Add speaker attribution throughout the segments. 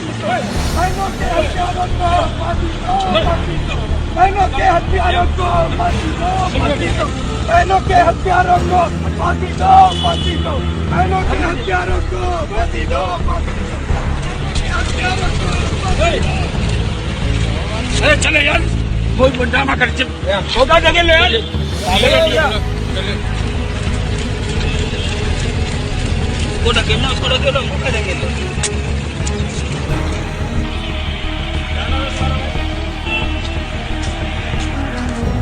Speaker 1: बहनों के हथियारों को फांसी दो, फांसी दो। बहनों के हथियारों को फांसी दो, फांसी दो। बहनों के हथियारों को फांसी दो, फांसी दो। बहनों के हथियारों को फांसी दो, फांसी दो। हथियारों को फांसी दो।
Speaker 2: अरे चले यार, कोई ड्रामा कर छोटा जगह ले यार। उसको ढकेलना, उसको ढकेलो, मुझे ढकेलो।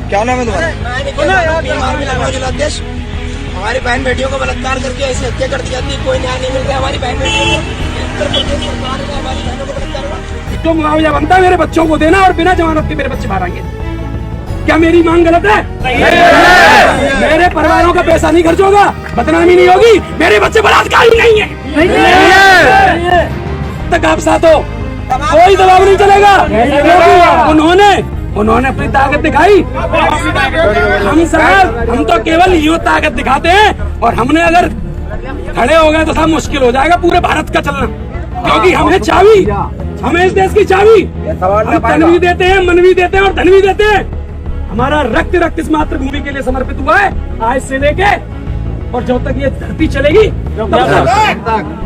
Speaker 3: क्या नाम है तुम्हारा?
Speaker 4: अध्यक्ष, हमारी बहन बेटियों को बलात्कार करके ऐसी हत्या कर दी जाती है, कोई न्याय नहीं मिलता हमारी बहन बेटियों को। उत्तर प्रदेश सरकार ने हमारी बहनों को बलात्कार हुआ।
Speaker 1: जो मुआवजा बनता है मेरे बच्चों को देना और बिना जमानत के मेरे बच्चे बाहर आएंगे। क्या मेरी मांग गलत है? मेरे परिवारों का पैसा नहीं खर्च होगा, बदनामी नहीं होगी, मेरे बच्चे बलात्कारी नहीं है। तक आप साथ हो, कोई दबाव नहीं चलेगा। उन्होंने अपनी ताकत दिखाई, हम तो केवल यूं ताकत दिखाते हैं। और हमने अगर खड़े हो गए तो सब मुश्किल हो जाएगा पूरे भारत का चलना, क्योंकि हमें चाबी, हमें इस देश की चाबी। हम तन भी देते हैं, मन भी देते हैं और धन भी देते हैं। हमारा रक्त रक्त इस मातृभूमि के लिए समर्पित हुआ है, आज से लेके और जब तक ये धरती चलेगी तब तक।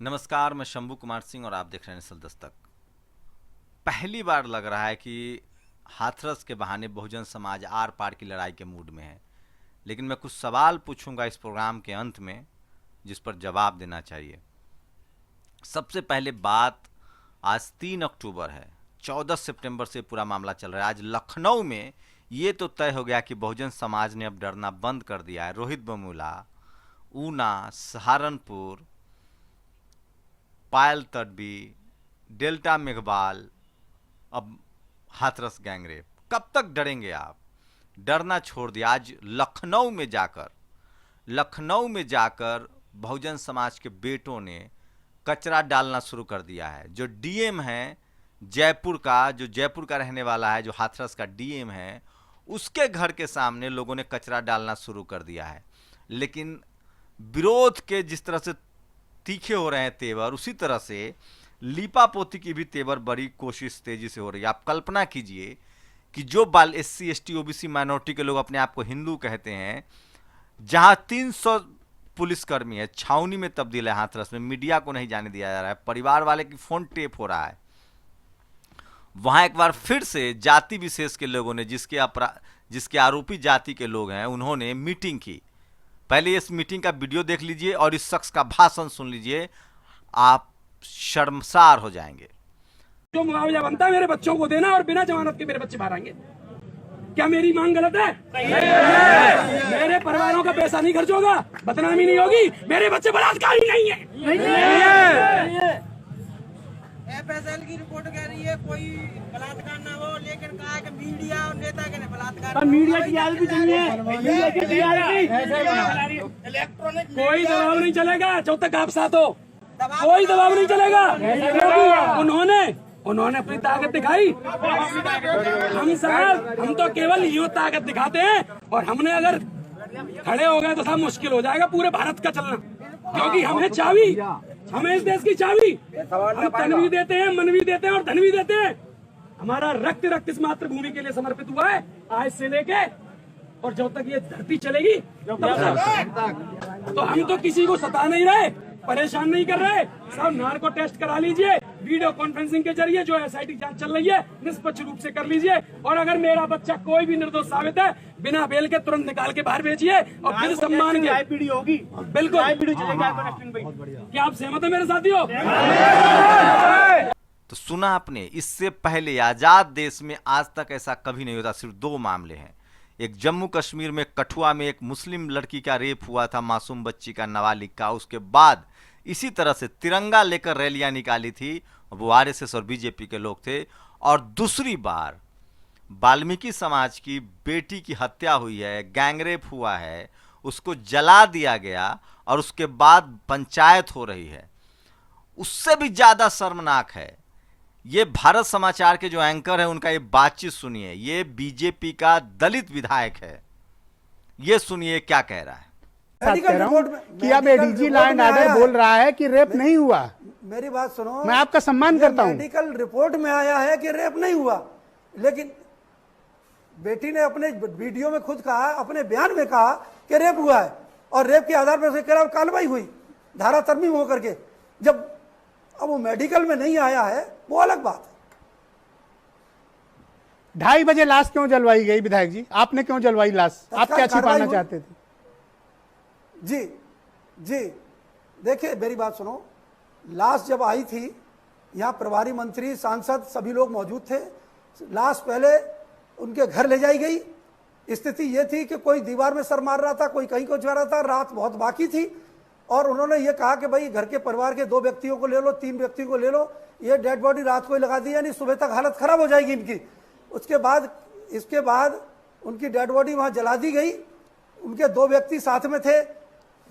Speaker 5: नमस्कार, मैं शंभू कुमार सिंह और आप देख रहे हैं निसल दस्तक। पहली बार लग रहा है कि हाथरस के बहाने बहुजन समाज आर पार की लड़ाई के मूड में है, लेकिन मैं कुछ सवाल पूछूंगा इस प्रोग्राम के अंत में जिस पर जवाब देना चाहिए। सबसे पहले बात, आज 3 अक्टूबर है, 14 सितंबर से पूरा मामला चल रहा है। आज लखनऊ में ये तो तय हो गया कि बहुजन समाज ने अब डरना बंद कर दिया है। रोहित बमूला, ऊना, सहारनपुर, पायल तडवी, डेल्टा मेघवाल, अब हाथरस गैंगरेप। कब तक डरेंगे आप? डरना छोड़ दिया। आज लखनऊ में जाकर बहुजन समाज के बेटों ने कचरा डालना शुरू कर दिया है। जो डीएम है जयपुर का, जो जयपुर का रहने वाला है, जो हाथरस का डीएम है, उसके घर के सामने लोगों ने कचरा डालना शुरू कर दिया है। लेकिन विरोध के जिस तरह से तीखे हो रहे हैं तेवर, उसी तरह से लीपापोती की भी तेवर बड़ी कोशिश तेजी से हो रही है। आप कल्पना कीजिए कि जो बाल SC ST OBC माइनॉरिटी के लोग अपने आप को हिंदू कहते हैं, जहां 300 पुलिसकर्मी है, छावनी में तब्दील है हाथरस में, मीडिया को नहीं जाने दिया जा रहा है, परिवार वाले की फोन टेप हो रहा है, वहां एक बार फिर से जाति विशेष के लोगों ने, जिसके आरोपी जाति के लोग हैं, उन्होंने मीटिंग की। पहले इस मीटिंग का वीडियो देख लीजिए और इस शख्स का भाषण सुन लीजिए, आप शर्मसार हो जाएंगे।
Speaker 1: जो मुआवजा बनता है मेरे बच्चों को देना और बिना जमानत के मेरे बच्चे बाहर आएंगे। क्या मेरी मांग गलत है? मेरे परिवारों का पैसा नहीं खर्च होगा, बदनामी नहीं होगी, मेरे बच्चे बलात्कारी नहीं है।
Speaker 4: FSL की रिपोर्ट कह रही है कोई बलात्कार ना हो, लेकिन कहा है कि मीडिया और नेता के बलात्कार।
Speaker 1: मीडिया की भी चाहिए, कोई दबाव नहीं चलेगा जब तक आप साथ हो, कोई दबाव नहीं चलेगा। उन्होंने अपनी ताकत दिखाई, हम तो केवल यूं ताकत दिखाते हैं। और हमने अगर खड़े हो गए तो सब मुश्किल हो जाएगा पूरे भारत का चलना, क्योंकि हमें चाबी, हमें इस देश की चाबी। हम तन भी देते हैं, मन भी देते हैं और धन भी देते हैं। हमारा रक्त रक्त इस मातृभूमि के लिए समर्पित हुआ है, आज से लेके और जब तक ये धरती चलेगी तब तक। तो हम तो किसी को सता नहीं रहे, परेशान नहीं कर रहे। सब नार्को टेस्ट करा लीजिए, वीडियो कॉन्फ्रेंसिंग के जरिए जो SIT जांच चल रही है निष्पक्ष रूप से कर लीजिए। और अगर मेरा बच्चा कोई भी निर्दोष साबित है, बिना बेल के तुरंत निकाल के बाहर भेजिए और फिर सम्मान के पीढ़ी होगी। बिल्कुल, क्या आप सहमत है मेरे साथियों?
Speaker 5: तो सुना आपने, इससे पहले आजाद देश में आज तक ऐसा कभी नहीं होता। सिर्फ 2 मामले हैं। एक जम्मू कश्मीर में कठुआ में एक मुस्लिम लड़की का रेप हुआ था, मासूम बच्ची का, नाबालिग का। उसके बाद इसी तरह से तिरंगा लेकर रैलियां निकाली थी, वो RSS और BJP के लोग थे। और दूसरी बार वाल्मीकि समाज की बेटी की हत्या हुई है, गैंगरेप हुआ है, उसको जला दिया गया और उसके बाद पंचायत हो रही है। उससे भी ज़्यादा शर्मनाक है, ये भारत समाचार के जो एंकर है उनका ये बातचीत सुनिए। ये BJP का दलित विधायक है, ये सुनिए क्या कह रहा है।
Speaker 6: कह रहा हूं कि अब एडीजी लॉ एंड ऑर्डर बोल रहा है कि रेप नहीं हुआ।
Speaker 7: मेरी बात सुनो,
Speaker 6: मैं आपका सम्मान करता हूं।
Speaker 7: मेडिकल रिपोर्ट में आया है कि रेप नहीं हुआ, लेकिन बेटी ने अपने वीडियो में खुद कहा, अपने बयान में कहा कि रेप हुआ है और रेप के आधार पर खिलाफ कार्रवाई हुई, धारा तरमीम होकर के। जब अब वो मेडिकल में नहीं आया है वो अलग बात है।
Speaker 6: 2:30 बजे लाश क्यों जलवाई गई विधायक जी? आपने क्यों जलवाई लाश? आप क्या छिपाना चाहते थे?
Speaker 7: जी जी, देखिए मेरी बात सुनो, लाश जब आई थी यहाँ प्रभारी मंत्री, सांसद सभी लोग मौजूद थे। लाश पहले उनके घर ले जाई गई। स्थिति ये थी कि कोई दीवार में सर मार रहा था, कोई कहीं को जा रहा था, रात बहुत बाकी थी और उन्होंने ये कहा कि भाई घर के परिवार के 2 व्यक्तियों को ले लो, 3 व्यक्तियों को ले लो, ये डेड बॉडी रात को ही लगा दी, यानी सुबह तक हालत खराब हो जाएगी इनकी। इसके बाद उनकी डेड बॉडी वहां जला दी गई। उनके 2 व्यक्ति साथ में थे।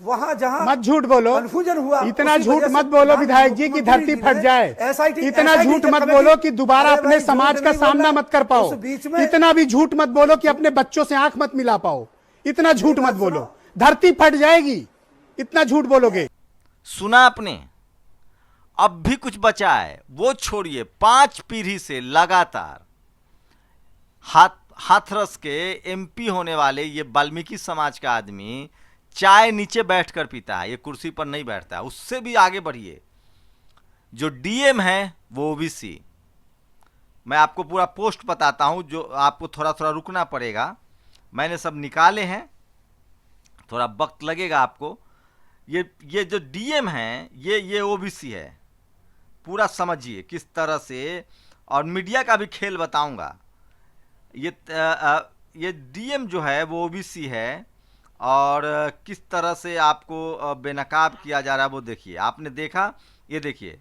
Speaker 7: वहां जहां
Speaker 6: मत झूठ बोलो,
Speaker 7: कन्फ्यूजन हुआ,
Speaker 6: इतना झूठ मत बोलो विधायक जी कि धरती फट जाए। इतना झूठ मत बोलो कि दोबारा अपने समाज का सामना मत कर पाओ। इतना भी झूठ मत बोलो कि अपने बच्चों से आंख मत मिला पाओ। इतना झूठ मत बोलो, धरती फट जाएगी इतना झूठ बोलोगे।
Speaker 5: सुना आपने? अब भी कुछ बचा है वो छोड़िए। 5 पीढ़ी से लगातार हाथरस के एमपी होने वाले ये वाल्मीकि समाज का आदमी चाय नीचे बैठकर पीता है, ये कुर्सी पर नहीं बैठता है। उससे भी आगे बढ़िए, जो डीएम है वो ओबीसी। मैं आपको पूरा पोस्ट बताता हूं, जो आपको थोड़ा थोड़ा रुकना पड़ेगा, मैंने सब निकाले हैं, थोड़ा वक्त लगेगा आपको। ये जो डीएम है ये ओबीसी है, पूरा समझिए किस तरह से। और मीडिया का भी खेल बताऊंगा। ये डीएम जो है वो ओबीसी है और किस तरह से आपको बेनकाब किया जा रहा है वो देखिए। आपने देखा, ये देखिए,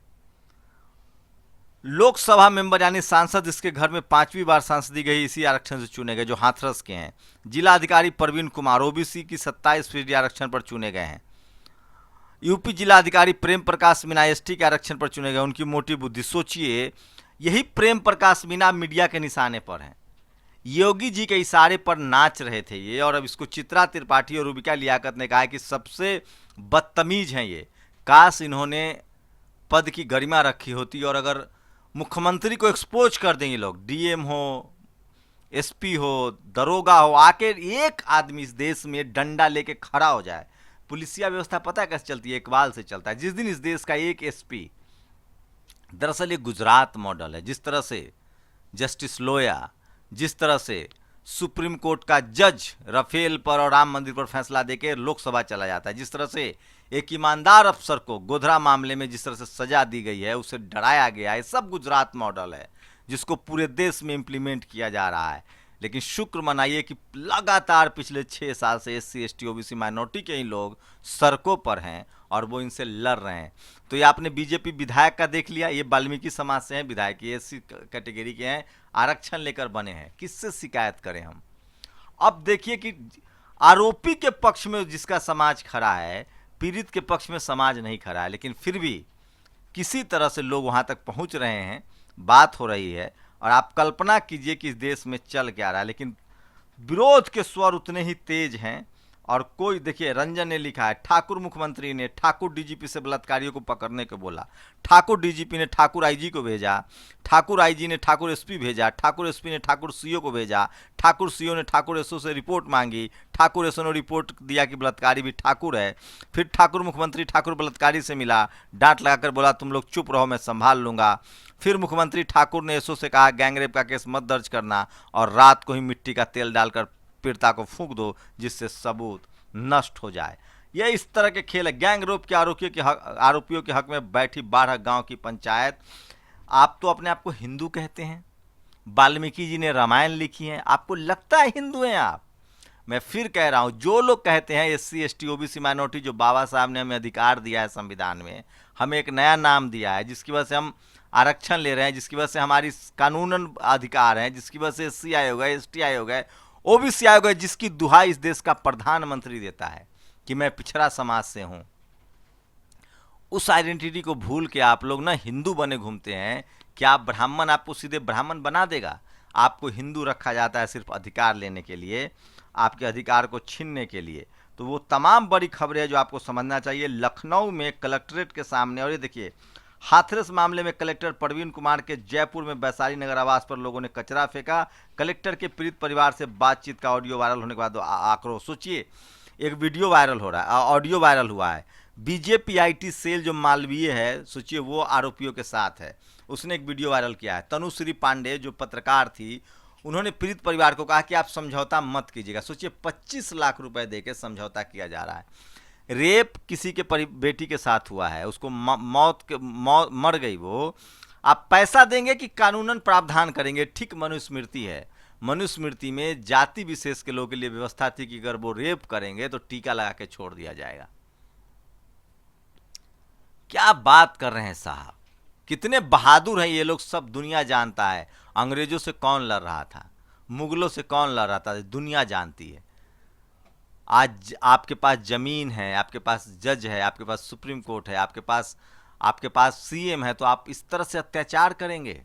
Speaker 5: लोकसभा मेंबर यानी सांसद, इसके घर में 5वीं बार सांसदी गई, इसी आरक्षण से चुने गए जो हाथरस के हैं। जिला अधिकारी प्रवीण कुमार ओबीसी की 27 आरक्षण पर चुने गए हैं। यूपी जिला अधिकारी प्रेम प्रकाश मीना एसटी के आरक्षण पर चुने गए। उनकी मोटी बुद्धि, सोचिए, यही प्रेम प्रकाश मीना मीडिया के निशाने पर हैं। योगी जी के इशारे पर नाच रहे थे ये। और अब इसको चित्रा त्रिपाठी और रूबिका लियाकत ने कहा है कि सबसे बदतमीज हैं ये। काश इन्होंने पद की गरिमा रखी होती और अगर मुख्यमंत्री को एक्सपोज कर देंगे लोग, डीएम हो, एसपी हो, दरोगा हो, आके एक आदमी इस देश में डंडा लेके खड़ा हो जाए। पुलिसिया व्यवस्था पता है कैसे चलती है? इकबाल से चलता है। जिस दिन इस देश का एक एसपी, दरअसल ये गुजरात मॉडल है, जिस तरह से जस्टिस लोया, जिस तरह से सुप्रीम कोर्ट का जज राफेल पर और राम मंदिर पर फैसला देके लोकसभा चला जाता है, जिस तरह से एक ईमानदार अफसर को गोधरा मामले में जिस तरह से सजा दी गई है, उसे डराया गया है, सब गुजरात मॉडल है जिसको पूरे देश में इम्प्लीमेंट किया जा रहा है। लेकिन शुक्र मनाइए कि लगातार पिछले 6 साल से SC ST OBC माइनॉरिटी के ही लोग सड़कों पर हैं और वो इनसे लड़ रहे हैं। तो ये आपने बीजेपी विधायक का देख लिया, ये वाल्मीकि समाज से हैं विधायक, ये SC कैटेगरी के हैं, आरक्षण लेकर बने हैं। किससे शिकायत करें हम? अब देखिए कि आरोपी के पक्ष में जिसका समाज खड़ा है, पीड़ित के पक्ष में समाज नहीं खड़ा है, लेकिन फिर भी किसी तरह से लोग वहाँ तक पहुँच रहे हैं, बात हो रही है। और आप कल्पना कीजिए कि इस देश में चल क्या रहा है, लेकिन विरोध के स्वर उतने ही तेज हैं। और कोई, देखिए, रंजन ने लिखा है, ठाकुर मुख्यमंत्री ने ठाकुर डीजीपी से बलात्कारियों को पकड़ने को बोला, ठाकुर डीजीपी ने ठाकुर आईजी को भेजा, ठाकुर आईजी ने ठाकुर एसपी भेजा, ठाकुर एसपी ने ठाकुर सीओ को भेजा, ठाकुर सीओ ने ठाकुर एसओ से रिपोर्ट मांगी, ठाकुर एसओ ने रिपोर्ट दिया कि बलात्कारी भी ठाकुर है। फिर ठाकुर मुख्यमंत्री ठाकुर बलात्कारी से मिला, डांट लगाकर बोला तुम लोग चुप रहो, मैं संभाल लूंगा। फिर मुख्यमंत्री ठाकुर ने एसओ से कहा गैंगरेप का केस मत दर्ज करना और रात को ही मिट्टी का तेल डालकर पीड़िता को फूंक दो जिससे सबूत नष्ट हो जाए। यह इस तरह के खेल है। गैंगरेप के आरोपियों के हक में बैठी 12 गांव की पंचायत। आप तो अपने आप को हिंदू कहते हैं, वाल्मीकि जी ने रामायण लिखी है, आपको लगता है हिंदू हैं आप? मैं फिर कह रहा हूं, जो लोग कहते हैं SC ST OBC माइनॉरिटी, जो बाबा साहब ने हमें अधिकार दिया है संविधान में, हमें एक नया नाम दिया है जिसकी वजह से हम आरक्षण ले रहे हैं, जिसकी वजह से हमारी कानूनन अधिकार हैं, जिसकी वजह से SC आयोग है, ST आयोग है, OBC आयोग है, जिसकी दुहाई इस देश का प्रधानमंत्री देता है कि मैं पिछड़ा समाज से हूं। उस आइडेंटिटी को भूल के आप लोग ना हिंदू बने घूमते हैं। क्या आप ब्राह्मण, आपको सीधे ब्राह्मण बना देगा? आपको हिंदू रखा जाता है सिर्फ अधिकार लेने के लिए, आपके अधिकार को छीनने के लिए। तो वो तमाम बड़ी खबरें हैं जो आपको समझना चाहिए। लखनऊ में कलेक्ट्रेट के सामने, और ये देखिए हाथरस मामले में कलेक्टर प्रवीण कुमार के जयपुर में वैशाली नगर आवास पर लोगों ने कचरा फेंका। कलेक्टर के पीड़ित परिवार से बातचीत का ऑडियो वायरल होने के बाद आक्रोश। सोचिए, एक वीडियो वायरल हो रहा है, ऑडियो वायरल हुआ है। बीजेपी आईटी सेल जो मालवीय है, सोचिए वो आरोपियों के साथ है, उसने एक वीडियो वायरल किया है। तनुश्री पांडे जो पत्रकार थी, उन्होंने पीड़ित परिवार को कहा कि आप समझौता मत कीजिएगा। सोचिए 25 लाख रुपए देके समझौता किया जा रहा है। रेप किसी के बेटी के साथ हुआ है, उसको मर गई वो, आप पैसा देंगे कि कानूनन प्रावधान करेंगे? ठीक मनुस्मृति है, मनुस्मृति में जाति विशेष के लोगों के लिए व्यवस्था थी कि अगर वो रेप करेंगे तो टीका लगा के छोड़ दिया जाएगा। क्या बात कर रहे हैं साहब, कितने बहादुर हैं ये लोग, सब दुनिया जानता है। अंग्रेजों से कौन लड़ रहा था, मुगलों से कौन लड़ रहा था, दुनिया जानती है। आज आपके पास जमीन है, आपके पास जज है, आपके पास सुप्रीम कोर्ट है, आपके पास सीएम है, तो आप इस तरह से अत्याचार करेंगे?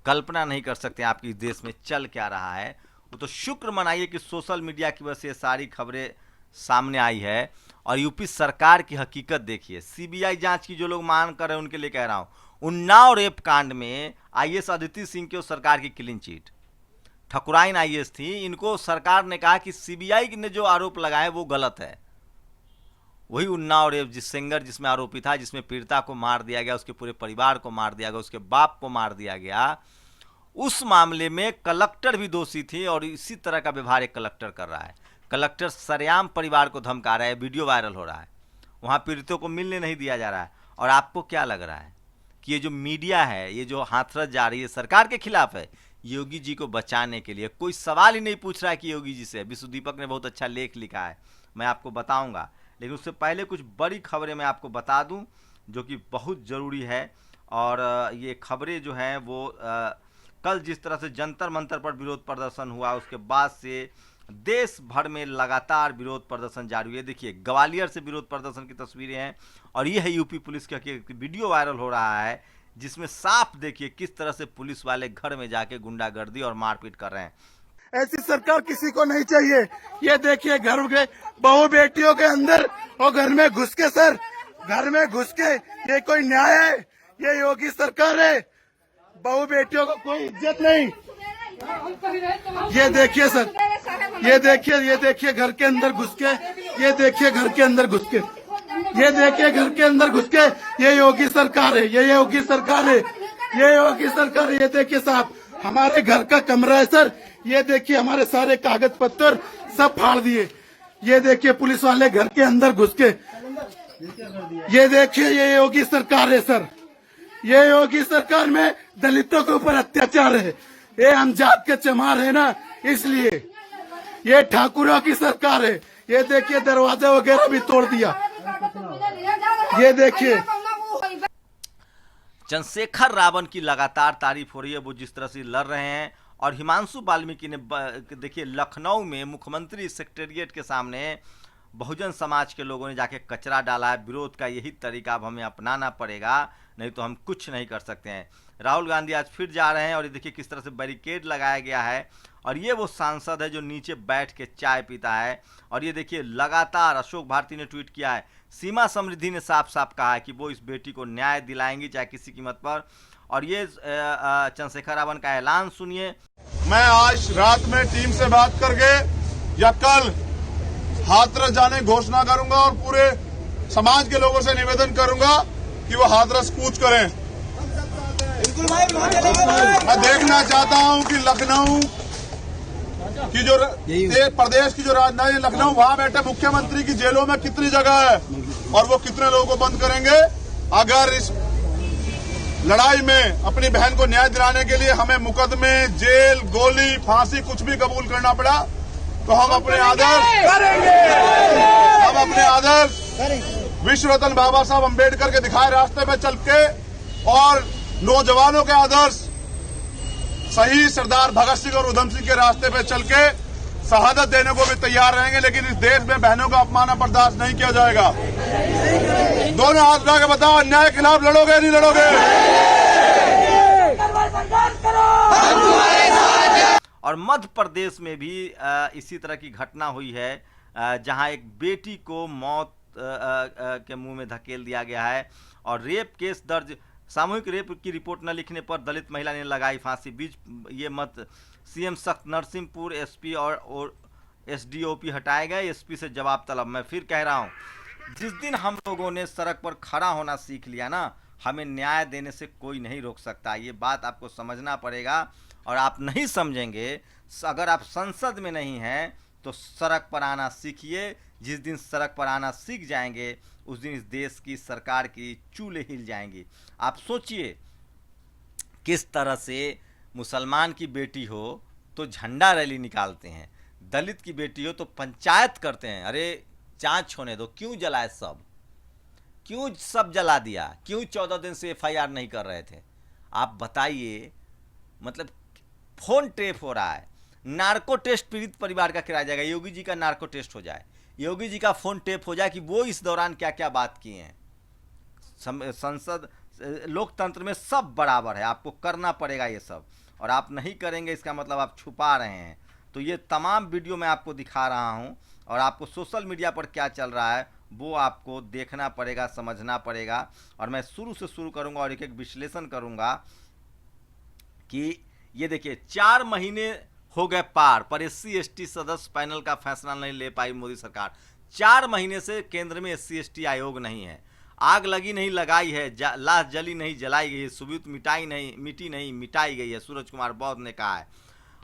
Speaker 5: कल्पना नहीं कर सकते आपके देश में चल क्या रहा है। वो तो शुक्र मनाइए कि सोशल मीडिया की वजह से ये सारी खबरें सामने आई है। और यूपी सरकार की हकीकत देखिए, सीबीआई जांच की जो लोग मांग कर रहे हैं उनके लिए कह रहा हूं, उन्नाव रेप कांड में आईएएस अदिति सिंह की और सरकार की क्लीन चिट। ठकुराइन आईएएस थी, इनको सरकार ने कहा कि सीबीआई ने जो आरोप लगाए वो गलत है। वही उन्नाव रेप जिसमें आरोपी था, जिसमें पीड़िता को मार दिया गया, उसके पूरे परिवार को मार दिया गया, उसके बाप को मार दिया गया, उस मामले में कलेक्टर भी दोषी थी। और इसी तरह का व्यवहार एक कलेक्टर कर रहा है। कलेक्टर सरेआम परिवार को धमका रहा है, वीडियो वायरल हो रहा है, वहाँ पीड़ितों को मिलने नहीं दिया जा रहा है। और आपको क्या लग रहा है कि ये जो मीडिया है, ये जो हाथरस जा रही है सरकार के खिलाफ है, योगी जी को बचाने के लिए? कोई सवाल ही नहीं पूछ रहा है कि योगी जी से। विश्व दीपक ने बहुत अच्छा लेख लिखा है, मैं आपको बताऊंगा, लेकिन उससे पहले कुछ बड़ी खबरें मैं आपको बता दूं जो कि बहुत ज़रूरी है। और ये खबरें जो हैं वो कल जिस तरह से जंतर मंतर पर विरोध प्रदर्शन हुआ, उसके बाद से देश भर में लगातार विरोध प्रदर्शन जारी हुई है। देखिए ग्वालियर से विरोध प्रदर्शन की तस्वीरें हैं, और ये है यूपी पुलिस का वीडियो वायरल हो रहा है, जिसमें साफ देखिए किस तरह से पुलिस वाले घर में जाके गुंडागर्दी और मारपीट कर रहे हैं।
Speaker 8: ऐसी सरकार किसी को नहीं चाहिए। ये देखिए घर के बहू बेटियों के अंदर और घर में घुस के, सर घर में घुस के, ये कोई न्याय है? ये योगी सरकार है। बहू बेटियों को कोई इज्जत नहीं। ये देखिए सर, ये देखिए घर के अंदर घुस के, ये देखिए घर के अंदर घुस के, ये देखिए घर के अंदर घुस के, ये योगी सरकार है, ये योगी सरकार है, ये योगी सरकार है। ये देखिए साहब, हमारे घर का कमरा है सर, ये देखिए हमारे सारे कागज पत्तर सब फाड़ दिए। ये देखिए पुलिस वाले घर के अंदर घुस के, ये देखिए ये योगी सरकार है सर। ये योगी सरकार में दलितों के ऊपर अत्याचार है, ये हम जात के चमार है ना, इसलिए ये ठाकुरों की सरकार है। ये देखिए दरवाजे वगैरह भी तोड़ दिया। ये देखिए
Speaker 5: चंद्रशेखर रावण की लगातार तारीफ हो रही है, वो जिस तरह से लड़ रहे हैं। और हिमांशु वाल्मीकि ने देखिए लखनऊ में मुख्यमंत्री सेक्रेटेरिएट के सामने बहुजन समाज के लोगों ने जाके कचरा डाला है। विरोध का यही तरीका अब हमें अपनाना पड़ेगा, नहीं तो हम कुछ नहीं कर सकते हैं। राहुल गांधी आज फिर जा रहे हैं, और ये देखिए किस तरह से बैरिकेड लगाया गया है। और ये वो सांसद है जो नीचे बैठ के चाय पीता है। और ये देखिए लगातार अशोक भारती ने ट्वीट किया है, सीमा समृद्धि ने साफ साफ कहा है कि वो इस बेटी को न्याय दिलाएंगी चाहे किसी कीमत पर। और ये चंद्रशेखर रावण का ऐलान सुनिए।
Speaker 8: मैं आज रात में टीम से बात करके या कल हाथरस जाने की घोषणा करूंगा, और पूरे समाज के लोगों से निवेदन करूंगा कि वो हाथरस कूच करें। मैं देखना चाहता हूं कि लखनऊ की जो प्रदेश की जो राजधानी लखनऊ, वहां बैठे मुख्यमंत्री की जेलों में कितनी जगह है और वो कितने लोगों को बंद करेंगे। अगर इस लड़ाई में अपनी बहन को न्याय दिलाने के लिए हमें मुकदमे, जेल, गोली, फांसी कुछ भी कबूल करना पड़ा, तो हम अपने आदर्श विश्व रत्न बाबा साहब अम्बेडकर के दिखाए रास्ते में चल के, और नौजवानों के आदर्श शहीद सरदार भगत सिंह और उधम सिंह के रास्ते पे चल के शहादत देने को भी तैयार रहेंगे। लेकिन इस देश में बहनों का अपमान बर्दाश्त नहीं किया जाएगा। दोनों हाथ उठा के बताओ, अन्याय के खिलाफ लड़ोगे नहीं लड़ोगे?
Speaker 5: और मध्य प्रदेश में भी इसी तरह की घटना हुई है। जहां एक बेटी को मौत के मुंह में धकेल दिया गया है और रेप केस दर्ज, सामूहिक रेप की रिपोर्ट न लिखने पर दलित महिला ने लगाई फांसी। बीच ये मत सीएम सख्त, नरसिंहपुर एसपी और एसडीओपी हटाए गए, एसपी से जवाब तलब। मैं फिर कह रहा हूं, जिस दिन हम लोगों ने सड़क पर खड़ा होना सीख लिया ना, हमें न्याय देने से कोई नहीं रोक सकता। ये बात आपको समझना पड़ेगा और आप नहीं समझेंगे, अगर आप संसद में नहीं हैं तो सड़क पर आना सीखिए। जिस दिन सड़क पर आना सीख जाएंगे उस दिन इस देश की सरकार की चूल्हे हिल जाएंगी। आप सोचिए किस तरह से मुसलमान की बेटी हो तो झंडा रैली निकालते हैं, दलित की बेटी हो तो पंचायत करते हैं। अरे जांच होने दो, क्यों जलाए सब, क्यों सब जला दिया, क्यों 14 दिन से एफआईआर नहीं कर रहे थे? आप बताइए। मतलब फोन टेप हो रहा है, नार्को टेस्ट पीड़ित परिवार का कराया जाएगा, योगी जी का नार्को टेस्ट हो जाए, योगी जी का फोन टेप हो जाए कि वो इस दौरान क्या क्या बात किए हैं। संसद, लोकतंत्र में सब बराबर है, आपको करना पड़ेगा ये सब, और आप नहीं करेंगे इसका मतलब आप छुपा रहे हैं। तो ये तमाम वीडियो मैं आपको दिखा रहा हूं और आपको सोशल मीडिया पर क्या चल रहा है वो आपको देखना पड़ेगा, समझना पड़ेगा। और मैं शुरू से शुरू करूंगा और एक एक विश्लेषण करूंगा कि ये देखिए 4 महीने हो गए पार पर SC/ST सदस्य पैनल का फैसला नहीं ले पाई मोदी सरकार। 4 महीने से केंद्र में SC/ST आयोग नहीं है, आग लगी नहीं लगाई है, लाश जली नहीं जलाई गई है, सबूत मिटी नहीं मिटाई गई है, सूरज कुमार बौद्ध ने कहा है।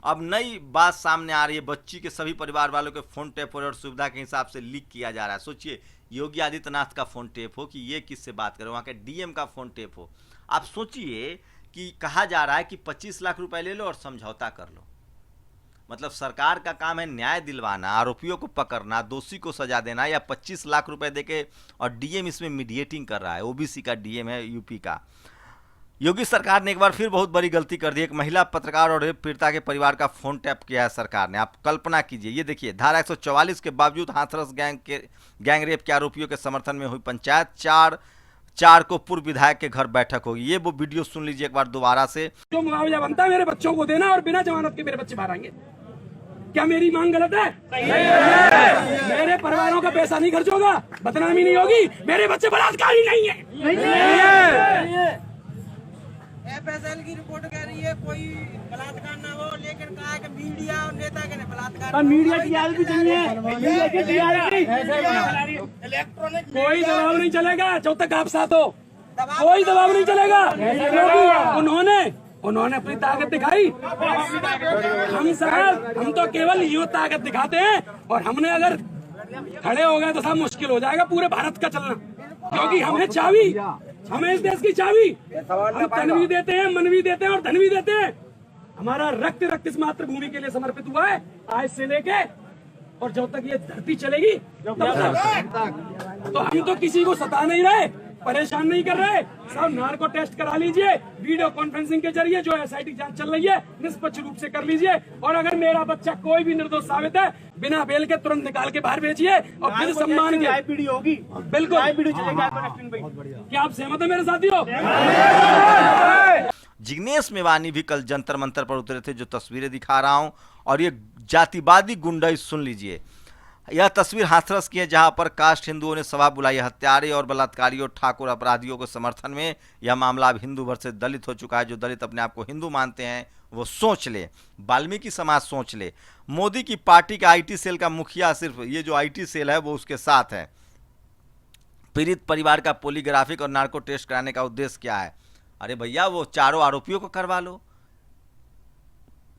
Speaker 5: अब नई बात सामने आ रही है, बच्ची के सभी परिवार वालों के फोन टेप और सुविधा के हिसाब से लीक किया जा रहा है। सोचिए योगी आदित्यनाथ का फोन टेप हो कि ये किससे बात करे, वहाँ के डीएम का फोन टेप हो। आप सोचिए कि कहा जा रहा है कि 25 लाख रुपए ले लो और समझौता कर लो। मतलब सरकार का काम है न्याय दिलवाना, आरोपियों को पकड़ना, दोषी को सजा देना, या 25 लाख रुपए देके, और डीएम इसमें मीडिएटिंग कर रहा है। ओबीसी का डीएम है यूपी का। योगी सरकार ने एक बार फिर बहुत बड़ी गलती कर दी। एक महिला पत्रकार और रेप पीड़िता के परिवार का फोन टैप किया है सरकार ने। आप कल्पना कीजिए, ये देखिए धारा 144 के बावजूद हाथरस गैंग रेप के आरोपियों के समर्थन में हुई पंचायत। 4 को पूर्व विधायक के घर बैठक होगी। ये वो वीडियो सुन लीजिए एक बार दोबारा से।
Speaker 1: जो मुआवजा बनता है मेरे बच्चों को देना और बिना जमानत के मेरे बच्चे बाहर आएंगे, क्या मेरी मांग गलत है? मेरे परिवारों का पैसा नहीं खर्च होगा, बदनामी नहीं होगी, मेरे बच्चे बलात्कारी नहीं है।
Speaker 4: FSL की रिपोर्ट कह रही है कोई बलात्कार ना हो, लेकिन कहा है कि मीडिया और नेता के बलात्कार।
Speaker 1: मीडिया की आदत भी चाहिए,
Speaker 4: इलेक्ट्रॉनिक
Speaker 1: कोई दबाव नहीं चलेगा जब तक आप साथ हो, कोई दबाव नहीं चलेगा। उन्होंने अपनी ताकत दिखाई, हम तो केवल ये ताकत दिखाते हैं, और हमने अगर खड़े हो गए तो सब मुश्किल हो जाएगा पूरे भारत का चलना, क्योंकि हमें चाबी, हमें इस देश की चाबी, हम तन भी देते हैं, मन भी देते हैं और धन भी देते हैं। हमारा रक्त इस मातृभूमि के लिए समर्पित हुआ है आज से लेके, और जब तक ये धरती चलेगी तब तक। तो हम तो किसी को सता नहीं रहे, परेशान नहीं कर रहे। सब नार्को टेस्ट करा लीजिए, वीडियो कॉन्फ्रेंसिंग के जरिए जो एसआईटी जांच चल रही है निष्पक्ष रूप से कर लीजिए, और अगर मेरा बच्चा कोई भी निर्दोष साबित है बिना बेल के तुरंत निकाल के बाहर भेजिए, और फिर सम्मान के पीढ़ी होगी। बिल्कुल, क्या आप सहमत है मेरे साथियों?
Speaker 5: जिग्नेश मेवानी भी कल जंतर मंतर पर उतरे थे, जो तस्वीरें दिखा रहा हूं, और ये जातिवादी गुंडा सुन लीजिए। यह तस्वीर हाथरस की है, जहां पर कास्ट हिंदुओं ने सभा बुलाई। हत्यारे और बलात्कारियों, ठाकुर अपराधियों के समर्थन में यह मामला अब हिंदू भर से दलित हो चुका है। जो दलित अपने आप को हिंदू मानते हैं वो सोच ले, वाल्मीकि समाज सोच ले। मोदी की पार्टी का आईटी सेल का मुखिया, सिर्फ ये जो आईटी सेल है वो उसके साथ है। पीड़ित परिवार का पॉलीग्राफिक और नार्को टेस्ट कराने का उद्देश्य क्या है? अरे भैया वो चारों आरोपियों को करवा लो।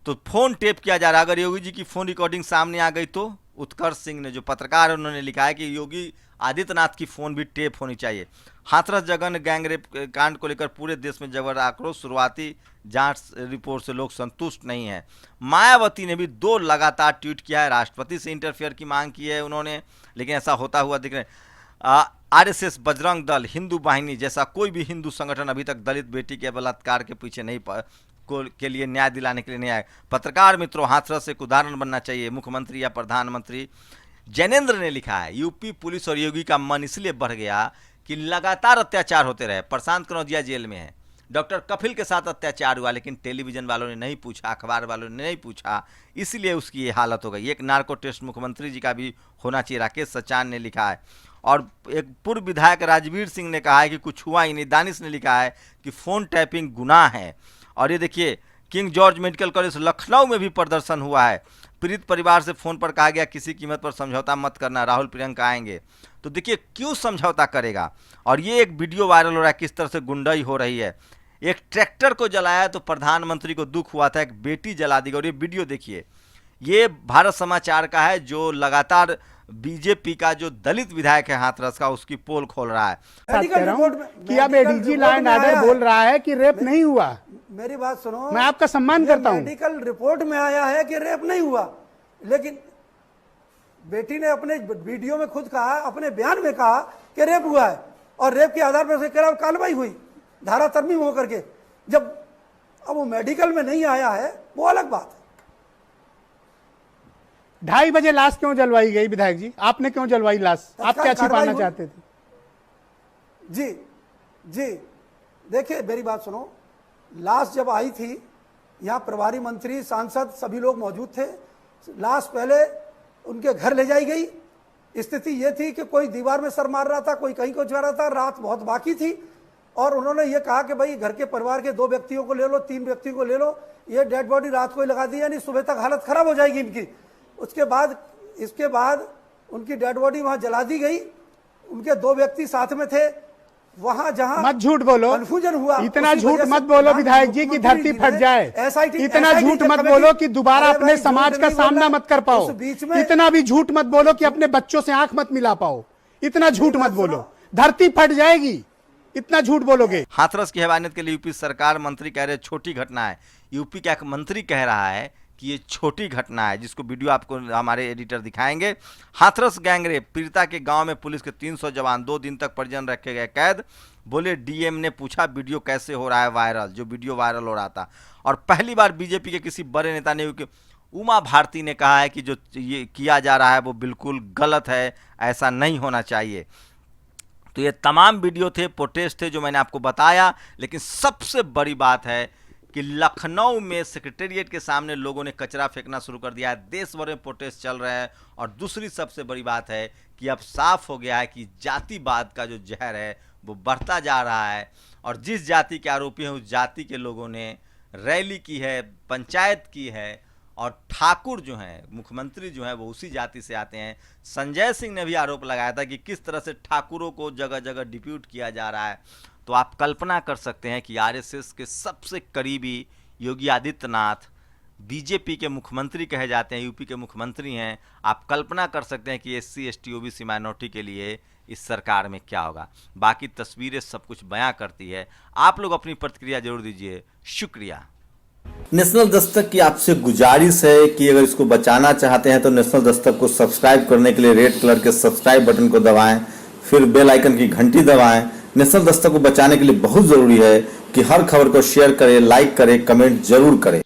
Speaker 5: तो फोन टेप किया जा रहा है। अगर योगी जी की फोन रिकॉर्डिंग सामने आ गई तो उत्कर्ष सिंह ने, जो पत्रकार है, उन्होंने लिखा है कि योगी आदित्यनाथ की फोन भी टेप होनी चाहिए। हाथरस जघन्य गैंग रेप कांड को लेकर पूरे देश में जबर आक्रोश। शुरुआती जांच रिपोर्ट से लोग संतुष्ट नहीं है। मायावती ने भी 2 लगातार ट्वीट किया है, राष्ट्रपति से इंटरफेयर की मांग की है उन्होंने, लेकिन ऐसा होता हुआ दिख रहा है। आरएसएस, बजरंग दल, हिंदू वाहिनी जैसा कोई भी हिंदू संगठन अभी तक दलित बेटी के बलात्कार के पीछे नहीं के लिए न्याय दिलाने के लिए नहीं आए। पत्रकार मित्रों, हाथरस एक उदाहरण बनना चाहिए। मुख्यमंत्री या प्रधानमंत्री जैनेंद्र ने लिखा है, यूपी पुलिस और योगी का मन इसलिए बढ़ गया कि लगातार अत्याचार होते रहे। प्रशांत कनौजिया जेल में है, डॉक्टर कपिल के साथ अत्याचार हुआ, लेकिन टेलीविजन वालों ने नहीं पूछा, अखबार वालों ने नहीं पूछा, इसलिए उसकी ये हालत हो गई। एक नार्को टेस्ट मुख्यमंत्री जी का भी होना चाहिए, राकेश सचान ने लिखा है। और एक पूर्व विधायक राजवीर सिंह ने कहा है कि कुछ हुआ ही नहीं। दानिश ने लिखा है कि फ़ोन टैपिंग गुनाह है। और ये देखिए, king George medical college Lucknow में भी प्रदर्शन हुआ है। पीड़ित परिवार से फ़ोन पर कहा गया किसी कीमत पर समझौता मत करना, राहुल प्रियंका आएंगे। तो देखिए क्यों समझौता करेगा। और ये एक वीडियो वायरल हो रहा है, किस तरह से गुंडाई हो रही है। एक ट्रैक्टर को जलाया तो प्रधानमंत्री को दुख हुआ था, एक बेटी जला दी। और ये वीडियो देखिए, ये भारत समाचार का है, जो लगातार बीजेपी का जो दलित विधायक है हाथरस का, उसकी पोल खोल रहा है।
Speaker 6: कि अब एडीजी लॉ एंड ऑर्डर बोल रहा है कि रेप नहीं हुआ।
Speaker 7: मेरी बात सुनो,
Speaker 6: मैं आपका सम्मान करता हूं।
Speaker 7: मेडिकल रिपोर्ट में आया है कि रेप नहीं हुआ, लेकिन बेटी ने अपने वीडियो में खुद कहा, अपने बयान में कहा कि रेप हुआ है, और रेप के आधार पर उसके खिलाफ कार्रवाई हुई, धारा तरमीम होकर के। जब अब वो मेडिकल में नहीं आया है वो अलग बात है।
Speaker 6: 2:30 बजे लाश क्यों जलवाई गई विधायक जी? आपने क्यों जलवाई लाश? आप क्या छिपाना चाहते थे?
Speaker 7: जी जी, देखिए मेरी बात सुनो, लाश जब आई थी, यहाँ प्रभारी मंत्री, सांसद सभी लोग मौजूद थे। लाश पहले उनके घर ले जाई गई। स्थिति ये थी कि कोई दीवार में सर मार रहा था, कोई कहीं को जा रहा था, रात बहुत बाकी थी, और उन्होंने ये कहा कि भाई घर के परिवार के 2 व्यक्तियों को ले लो, 3 व्यक्तियों को ले लो, ये डेड बॉडी रात को ही लगा दी, यानी सुबह तक हालत खराब हो जाएगी इनकी। इसके बाद उनकी डेड बॉडी वहां जला दी गई। उनके 2 व्यक्ति साथ में थे। वहां जहां
Speaker 6: मत झूठ बोलो,
Speaker 7: कन्फ्यूजन हुआ,
Speaker 6: इतना झूठ मत बोलो विधायक जी की धरती फट जाए। इतना झूठ मत बोलो कि दोबारा अपने समाज का सामना मत कर पाओ। इतना भी झूठ मत बोलो कि अपने बच्चों से आंख मत मिला पाओ। इतना झूठ मत बोलो, धरती फट जाएगी इतना झूठ बोलोगे।
Speaker 5: हाथरस की हैवानियत के लिए यूपी सरकार, मंत्री कह रहे छोटी घटना है। यूपी का एक मंत्री कह रहा है कि ये छोटी घटना है, जिसको वीडियो आपको हमारे एडिटर दिखाएंगे। हाथरस गैंगरेप, पीड़िता के गांव में पुलिस के 300 जवान, 2 दिन तक परिजन रखे गए कैद। बोले डीएम ने पूछा वीडियो कैसे हो रहा है वायरल, जो वीडियो वायरल हो रहा था। और पहली बार बीजेपी के किसी बड़े नेता ने, उमा भारती ने कहा है कि जो ये किया जा रहा है वो बिल्कुल गलत है, ऐसा नहीं होना चाहिए। तो ये तमाम वीडियो थे, प्रोटेस्ट थे, जो मैंने आपको बताया। लेकिन सबसे बड़ी बात है कि लखनऊ में सेक्रेटेरिएट के सामने लोगों ने कचरा फेंकना शुरू कर दिया है। देश भर में प्रोटेस्ट चल रहे हैं। और दूसरी सबसे बड़ी बात है कि अब साफ हो गया है कि जातिवाद का जो जहर है वो बढ़ता जा रहा है। और जिस जाति के आरोपी हैं उस जाति के लोगों ने रैली की है, पंचायत की है। और ठाकुर जो हैं, मुख्यमंत्री जो हैं, वो उसी जाति से आते हैं। संजय सिंह ने भी आरोप लगाया था कि किस तरह से ठाकुरों को जगह जगह डिप्यूट किया जा रहा है। तो आप कल्पना कर सकते हैं कि आरएसएस के सबसे करीबी योगी आदित्यनाथ बीजेपी के मुख्यमंत्री कहे जाते हैं, यूपी के मुख्यमंत्री हैं। आप कल्पना कर सकते हैं कि एससी एसटी ओबीसी माइनॉरिटी के लिए इस सरकार में क्या होगा। बाकी तस्वीरें सब कुछ बयां करती है। आप लोग अपनी प्रतिक्रिया जरूर दीजिए। शुक्रिया।
Speaker 9: नेशनल दस्तक की आपसे गुजारिश है कि अगर इसको बचाना चाहते हैं तो नेशनल दस्तक को सब्सक्राइब करने के लिए रेड कलर के सब्सक्राइब बटन को दबाएं, फिर बेल आइकन की घंटी दबाएं। नेशनल दस्तक को बचाने के लिए बहुत जरूरी है कि हर खबर को शेयर करें, लाइक करें, कमेंट जरूर करें।